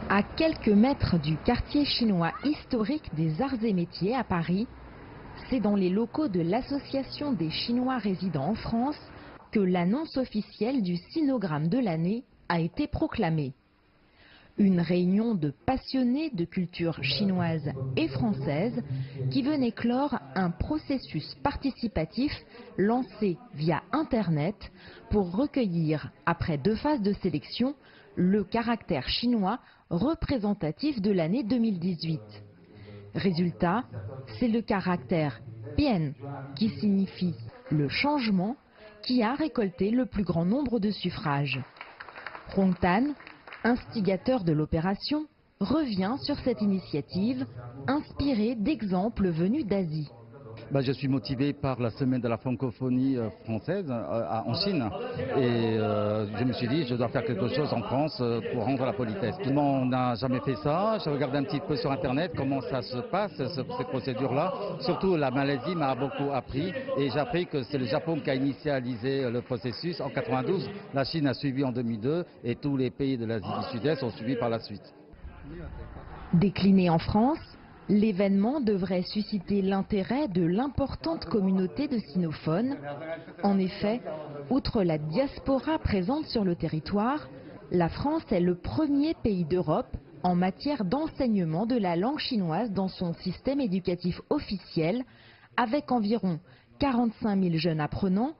À quelques mètres du quartier chinois historique des Arts et Métiers à Paris, c'est dans les locaux de l'Association des Chinois résidant en France que l'annonce officielle du sinogramme de l'année a été proclamée. Une réunion de passionnés de culture chinoise et française qui venait clore un processus participatif lancé via Internet pour recueillir, après 2 phases de sélection, le caractère chinois représentatif de l'année 2018. Résultat, c'est le caractère Bian, qui signifie le changement, qui a récolté le plus grand nombre de suffrages. Hong Tan, instigateur de l'opération, revient sur cette initiative, inspirée d'exemples venus d'Asie. Je suis motivé par la semaine de la francophonie française en Chine et je me suis dit je dois faire quelque chose en France pour rendre la politesse. On n'a jamais fait ça, j'ai regardé un petit peu sur internet comment ça se passe, cette procédure-là. Surtout la Malaisie m'a beaucoup appris et j'ai appris que c'est le Japon qui a initialisé le processus en 92, la Chine a suivi en 2002 et tous les pays de l'Asie du Sud-Est ont suivi par la suite. Décliné en France, l'événement devrait susciter l'intérêt de l'importante communauté de sinophones. En effet, outre la diaspora présente sur le territoire, la France est le premier pays d'Europe en matière d'enseignement de la langue chinoise dans son système éducatif officiel, avec environ 45 000 jeunes apprenants,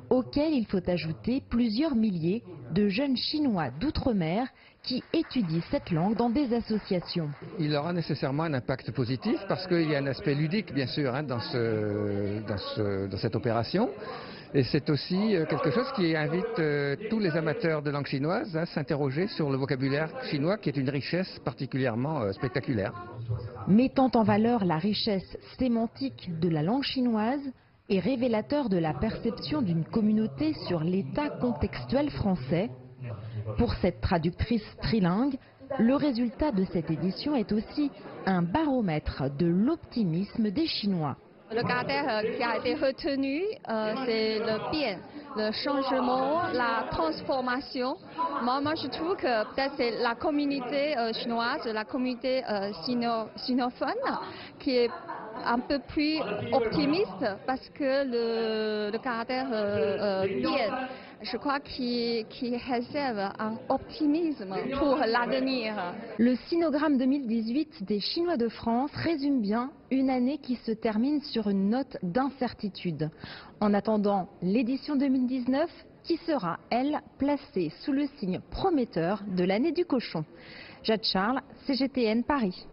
auxquels il faut ajouter plusieurs milliers de jeunes chinois d'outre-mer qui étudient cette langue dans des associations. Il aura nécessairement un impact positif parce qu'il y a un aspect ludique bien sûr dans cette opération. Et c'est aussi quelque chose qui invite tous les amateurs de langue chinoise à s'interroger sur le vocabulaire chinois qui est une richesse particulièrement spectaculaire. Mettant en valeur la richesse sémantique de la langue chinoise et révélateur de la perception d'une communauté sur l'état contextuel français, pour cette traductrice trilingue, le résultat de cette édition est aussi un baromètre de l'optimisme des Chinois. Le caractère qui a été retenu, c'est le bien, le changement, la transformation. Moi, je trouve que peut-être c'est la communauté chinoise, la communauté sinophone qui est un peu plus optimiste parce que le caractère bien, je crois qu'il réserve un optimisme pour l'avenir. Le sinogramme 2018 des Chinois de France résume bien une année qui se termine sur une note d'incertitude. En attendant l'édition 2019 qui sera, elle, placée sous le signe prometteur de l'année du cochon. Jade Charles, CGTN Paris.